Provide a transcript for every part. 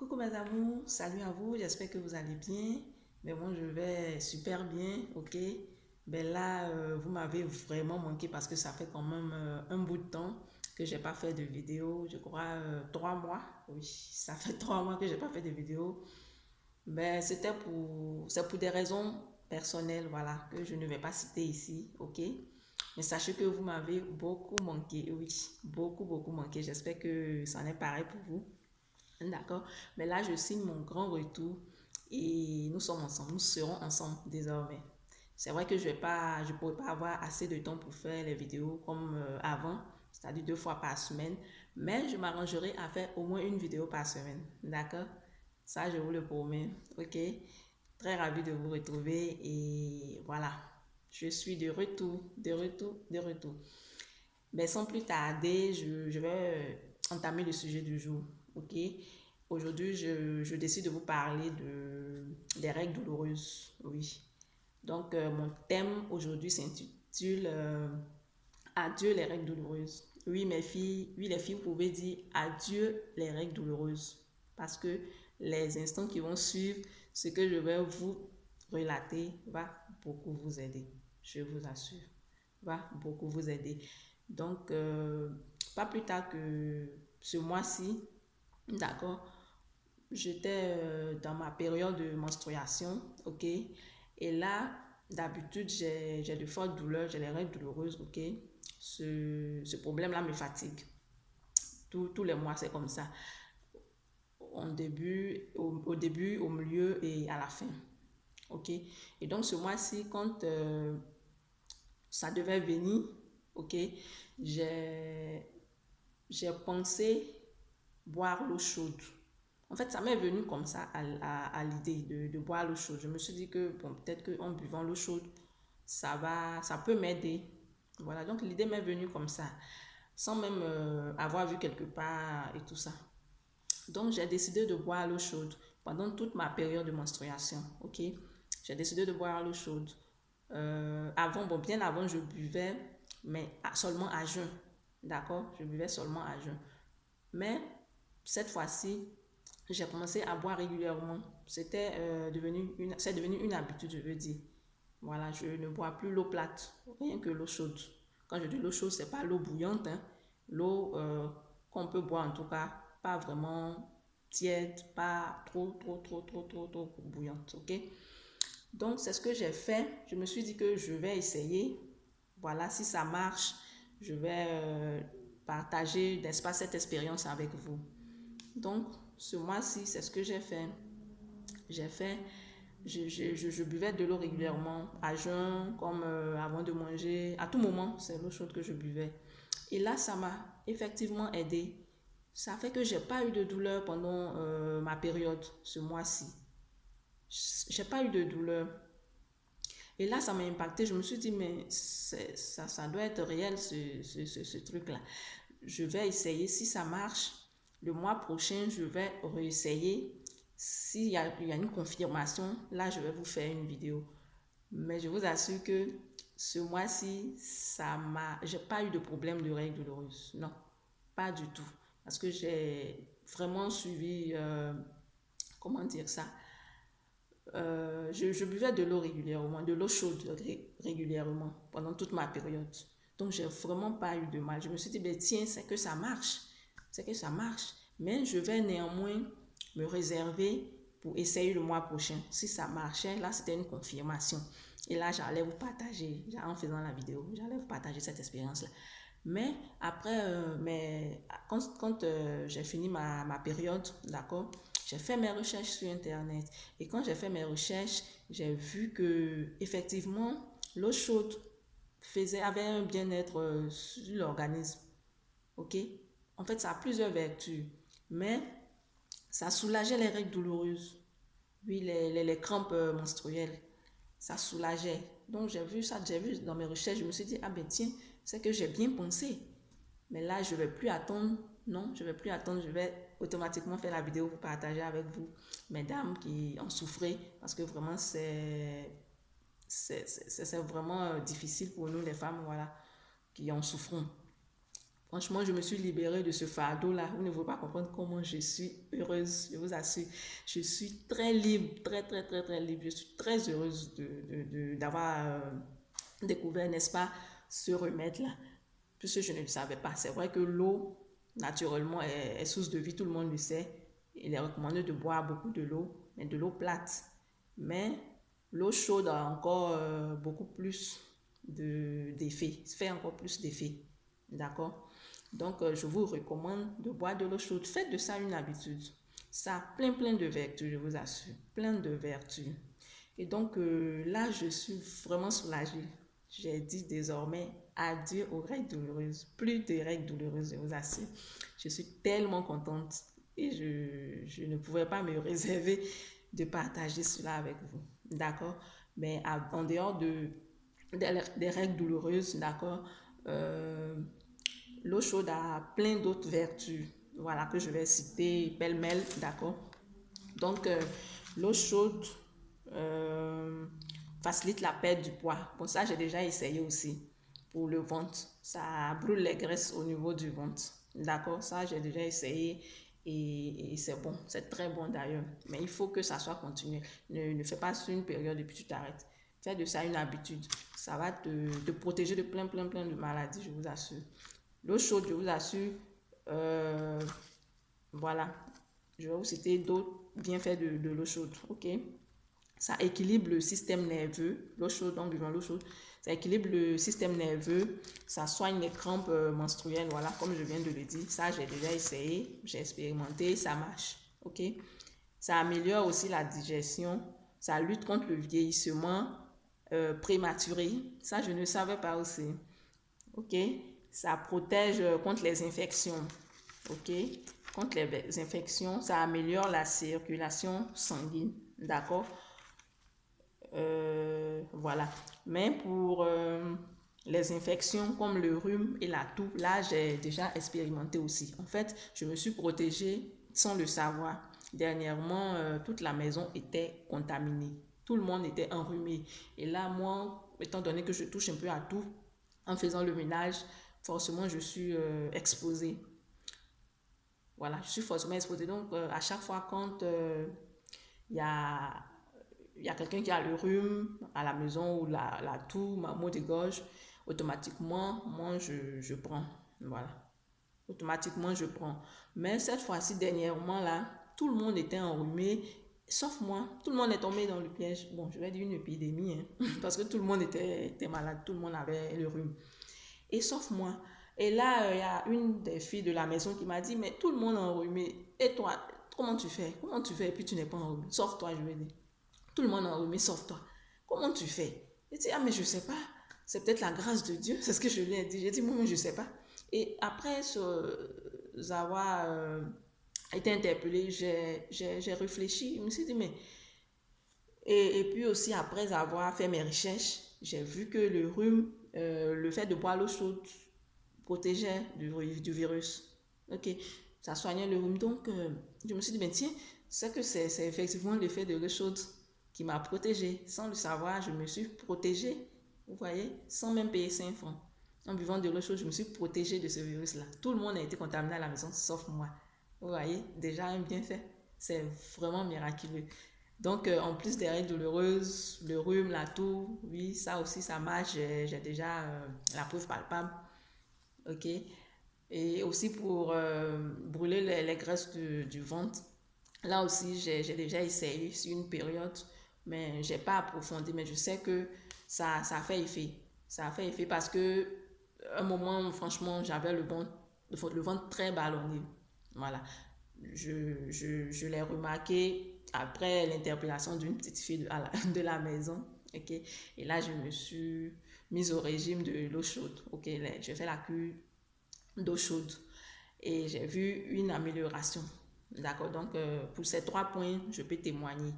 Coucou mes amours, salut à vous, j'espère que vous allez bien. Mais moi je vais super bien, ok. Ben là, vous m'avez vraiment manqué parce que ça fait quand même un bout de temps que j'ai pas fait de vidéo. Je crois 3 mois. Oui, ça fait 3 mois que j'ai pas fait de vidéo. Ben c'est pour des raisons personnelles, voilà, que je ne vais pas citer ici, ok. Mais sachez que vous m'avez beaucoup manqué, oui, beaucoup manqué. J'espère que ça en est pareil pour vous. D'accord. Mais là, je signe mon grand retour et nous sommes ensemble. Nous serons ensemble désormais. C'est vrai que je pourrais pas avoir assez de temps pour faire les vidéos comme avant, c'est-à-dire 2 fois par semaine. Mais je m'arrangerai à faire au moins une vidéo par semaine. D'accord? Ça, je vous le promets. Ok? Très ravie de vous retrouver et voilà. Je suis de retour, de retour, de retour. Mais sans plus tarder, je vais entamer le sujet du jour. Ok? Aujourd'hui, je décide de vous parler des règles douloureuses. Oui. Donc, mon thème aujourd'hui s'intitule Adieu les règles douloureuses. Oui, mes filles, oui, les filles, vous pouvez dire adieu les règles douloureuses. Parce que les instants qui vont suivre, ce que je vais vous relater va beaucoup vous aider. Je vous assure. Va beaucoup vous aider. Donc, pas plus tard que ce mois-ci, d'accord, j'étais dans ma période de menstruation, ok? Et là, d'habitude, j'ai de fortes douleurs, j'ai les règles douloureuses, ok? Ce problème-là me fatigue. Tous les mois, c'est comme ça. Au début, au milieu et à la fin, ok? Et donc, ce mois-ci, quand ça devait venir, ok? J'ai, j'ai pensé boire l'eau chaude. En fait, ça m'est venu comme ça à l'idée de boire l'eau chaude. Je me suis dit que, bon, peut-être qu'en buvant l'eau chaude, ça peut m'aider. Voilà, donc l'idée m'est venue comme ça, sans même avoir vu quelque part et tout ça. Donc, j'ai décidé de boire l'eau chaude pendant toute ma période de menstruation, ok? J'ai décidé de boire l'eau chaude. Avant, bon, bien avant, je buvais, mais seulement à jeun, d'accord? Je buvais seulement à jeun. Mais cette fois-ci, j'ai commencé à boire régulièrement. C'est devenu une habitude, je veux dire. Voilà, je ne bois plus l'eau plate, rien que l'eau chaude. Quand je dis l'eau chaude, c'est pas l'eau bouillante, hein. L'eau qu'on peut boire en tout cas, pas vraiment tiède, pas trop bouillante, ok? Donc, c'est ce que j'ai fait. Je me suis dit que je vais essayer. Voilà, si ça marche, je vais partager, n'est-ce pas, cette expérience avec vous. Donc, ce mois-ci, c'est ce que j'ai fait. J'ai fait, je buvais de l'eau régulièrement, à jeun, comme avant de manger, à tout moment, c'est l'eau chaude que je buvais. Et là, ça m'a effectivement aidé. Ça fait que j'ai pas eu de douleur pendant ma période, ce mois-ci. J'ai pas eu de douleur. Et là, ça m'a impacté. Je me suis dit, mais ça doit être réel, ce truc-là. Je vais essayer. Si ça marche, le mois prochain, je vais réessayer. Il y a une confirmation, là, je vais vous faire une vidéo. Mais je vous assure que ce mois-ci, j'ai pas eu de problème de règles douloureuses. Non, pas du tout. Parce que j'ai vraiment suivi, comment dire ça, je buvais de l'eau régulièrement, de l'eau chaude régulièrement pendant toute ma période. Donc, j'ai vraiment pas eu de mal. Je me suis dit, ben, tiens, c'est que ça marche. C'est que ça marche. Mais je vais néanmoins me réserver pour essayer le mois prochain. Si ça marchait, là, c'était une confirmation. Et là, j'allais vous partager, en faisant la vidéo, j'allais vous partager cette expérience-là. Mais après, quand j'ai fini ma période, d'accord, j'ai fait mes recherches sur Internet. Et quand j'ai fait mes recherches, j'ai vu que effectivement, l'eau chaude avait un bien-être sur l'organisme. Ok? En fait, ça a plusieurs vertus. Mais ça soulageait les règles douloureuses. Oui, les crampes menstruelles. Ça soulageait. Donc, j'ai vu ça, j'ai vu dans mes recherches, je me suis dit, ah ben tiens, c'est que j'ai bien pensé. Mais là, je ne vais plus attendre. Non, je ne vais plus attendre. Je vais automatiquement faire la vidéo pour partager avec vous, mesdames qui en souffrez, parce que vraiment, c'est vraiment difficile pour nous, les femmes, voilà, qui en souffrons. Franchement, je me suis libérée de ce fardeau-là. Vous ne pouvez pas comprendre comment je suis heureuse, je vous assure. Je suis très libre, très, très, très, très libre. Je suis très heureuse d'avoir découvert, n'est-ce pas, ce remède-là. Puisque je ne le savais pas. C'est vrai que l'eau, naturellement, est source de vie, tout le monde le sait. Il est recommandé de boire beaucoup de l'eau, mais de l'eau plate. Mais l'eau chaude a encore beaucoup plus d'effets, fait encore plus d'effets. D'accord? Donc, je vous recommande de boire de l'eau chaude. Faites de ça une habitude. Ça a plein, plein de vertus, je vous assure. Plein de vertus. Et donc, là, je suis vraiment soulagée. J'ai dit désormais adieu aux règles douloureuses. Plus de règles douloureuses, je vous assure. Je suis tellement contente et je ne pouvais pas me réserver de partager cela avec vous. D'accord? Mais en dehors des règles douloureuses, d'accord, l'eau chaude a plein d'autres vertus, voilà, que je vais citer pêle-mêle, d'accord. Donc, l'eau chaude facilite la perte du poids. Bon, ça, j'ai déjà essayé aussi pour le ventre. Ça brûle les graisses au niveau du ventre, d'accord. Ça, j'ai déjà essayé et c'est bon, c'est très bon d'ailleurs. Mais il faut que ça soit continué. Ne fais pas sur une période et puis tu t'arrêtes. Fais de ça une habitude. Ça va te protéger de plein, plein, plein de maladies, je vous assure. L'eau chaude, je vous assure, voilà, je vais vous citer d'autres bienfaits de l'eau chaude, ok? Ça équilibre le système nerveux, l'eau chaude, donc buvons l'eau chaude, ça équilibre le système nerveux, ça soigne les crampes menstruelles, voilà, comme je viens de le dire, ça j'ai déjà essayé, j'ai expérimenté, ça marche, ok? Ça améliore aussi la digestion, ça lutte contre le vieillissement prématuré, ça je ne savais pas aussi, ok? Ça protège contre les infections, ok? Contre les infections, ça améliore la circulation sanguine, d'accord? Voilà. Mais pour les infections comme le rhume et la toux, là, j'ai déjà expérimenté aussi. En fait, je me suis protégée sans le savoir. Dernièrement, toute la maison était contaminée. Tout le monde était enrhumé. Et là, moi, étant donné que je touche un peu à tout, en faisant le ménage, forcément, je suis exposée. Voilà, je suis forcément exposée. Donc, à chaque fois, quand il y a quelqu'un qui a le rhume à la maison ou la toux, ma maux de gorge, automatiquement, moi, je prends. Voilà. Automatiquement, je prends. Mais cette fois-ci, dernièrement, là, tout le monde était enrhumé, sauf moi. Tout le monde est tombé dans le piège. Bon, je vais dire une épidémie, hein, parce que tout le monde était malade, tout le monde avait le rhume. Et sauf moi. Et là, il y a une des filles de la maison qui m'a dit, mais tout le monde est enrhumé. Et toi, comment tu fais? Comment tu fais et puis tu n'es pas enrhumé? Sauf toi, je vais dire. Tout le monde est enrhumé, sauf toi. Comment tu fais? Je dis, ah, mais je sais pas. C'est peut-être la grâce de Dieu. C'est ce que je lui ai dit. J'ai dit, moi, je sais pas. Et après avoir été interpellée, j'ai réfléchi. Je me suis dit, mais. Et puis aussi, après avoir fait mes recherches, j'ai vu que le rhume, le fait de boire l'eau chaude protégeait du virus. Ok, ça soignait le rhume. Donc, je me suis dit, mais tiens, c'est effectivement l'effet de l'eau chaude qui m'a protégée. Sans le savoir, je me suis protégée, vous voyez, sans même payer 5 francs. En buvant de l'eau chaude, je me suis protégée de ce virus-là. Tout le monde a été contaminé à la maison, sauf moi. Vous voyez, déjà un bienfait. C'est vraiment miraculeux. Donc, en plus des règles douloureuses, le rhume, la toux, oui, ça aussi, ça marche. J'ai déjà la preuve palpable. OK? Et aussi pour brûler les graisses du ventre. Là aussi, j'ai déjà essayé sur une période, mais j'ai pas approfondi. Mais je sais que ça a fait effet. Ça a fait effet parce que un moment, franchement, j'avais le ventre très ballonné. Voilà. Je l'ai remarqué après l'interpellation d'une petite fille de la maison. Ok. Et là, je me suis mise au régime de l'eau chaude. Ok. J'ai fait la cure d'eau chaude et j'ai vu une amélioration. D'accord, donc pour ces 3 points, je peux témoigner.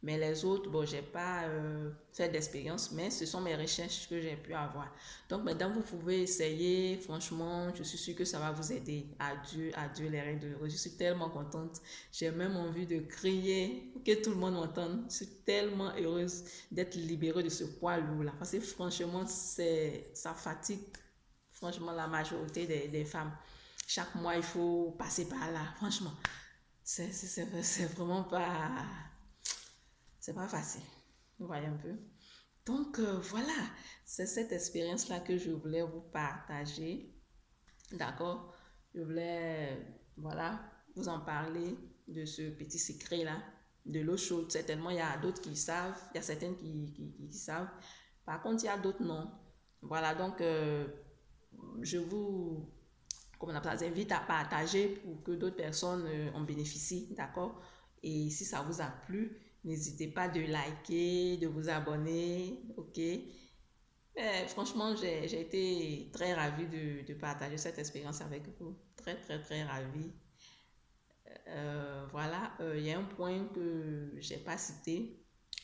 Mais les autres, bon, j'ai pas fait d'expérience, mais ce sont mes recherches que j'ai pu avoir. Donc maintenant, vous pouvez essayer. Franchement, je suis sûre que ça va vous aider. Adieu les règles de rose. Je suis tellement contente. J'ai même envie de crier pour que tout le monde m'entende. Je suis tellement heureuse d'être libérée de ce poids lourd là. Parce que franchement, ça fatigue. Franchement, la majorité des femmes, chaque mois, il faut passer par là. Franchement, c'est vraiment pas... C'est pas facile. Vous voyez un peu. Donc, voilà. C'est cette expérience-là que je voulais vous partager. D'accord? Je voulais, voilà, vous en parler de ce petit secret-là, de l'eau chaude. Certainement, il y a d'autres qui savent, il y a certaines qui savent. Par contre, il y a d'autres non. Voilà, donc, je vous, comme on appelle ça, invite à partager pour que d'autres personnes en bénéficient, d'accord? Et si ça vous a plu, n'hésitez pas de liker, de vous abonner, ok? Franchement, j'ai été très ravie de partager cette expérience avec vous. Très, très, très ravie. Voilà, il y a un point que j'ai pas cité.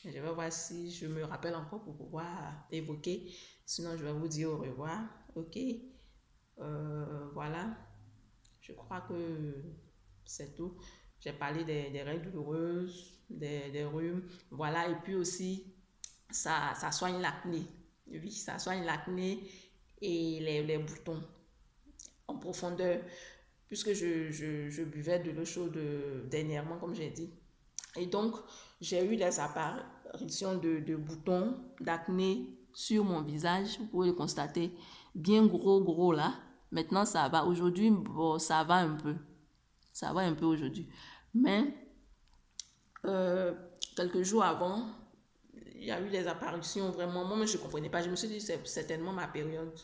Je vais voir si je me rappelle encore pour pouvoir évoquer. Sinon, je vais vous dire au revoir. Ok. Voilà. Je crois que c'est tout. J'ai parlé des règles douloureuses, des rhumes. Voilà. Et puis aussi, ça soigne l'acné. Oui, ça soigne l'acné et les boutons en profondeur. Puisque je buvais de l'eau chaude dernièrement, comme j'ai dit. Et donc, j'ai eu des apparitions de boutons, d'acné sur mon visage. Vous pouvez le constater, bien gros, gros là. Maintenant, ça va. Aujourd'hui, bon, ça va un peu. Ça va un peu aujourd'hui. Mais, euh, quelques jours avant, il y a eu des apparitions vraiment. Moi, je ne comprenais pas. Je me suis dit, c'est certainement ma période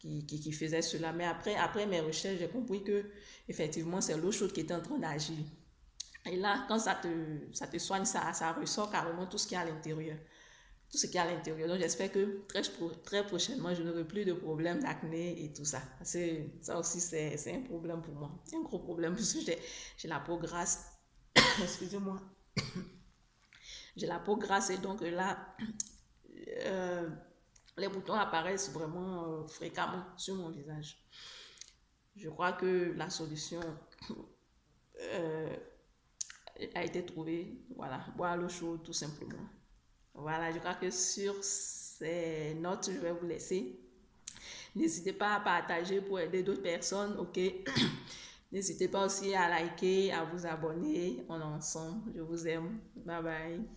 qui faisait cela. Mais après mes recherches, j'ai compris que, effectivement, c'est l'eau chaude qui était en train d'agir. Et là, quand ça te soigne, ça ressort carrément tout ce qu'il y a à l'intérieur. Tout ce qu'il y a à l'intérieur. Donc, j'espère que très prochainement, je n'aurai plus de problème d'acné et tout ça. Ça aussi, c'est un problème pour moi. C'est un gros problème parce que j'ai la peau grasse. Excusez-moi. J'ai la peau grasse et donc là, euh, les boutons apparaissent vraiment fréquemment sur mon visage. Je crois que la solution euh, a été trouvée. Voilà, boire l'eau chaude tout simplement. Voilà, je crois que sur ces notes, je vais vous laisser. N'hésitez pas à partager pour aider d'autres personnes, ok? N'hésitez pas aussi à liker, à vous abonner. On est ensemble. Je vous aime. Bye bye.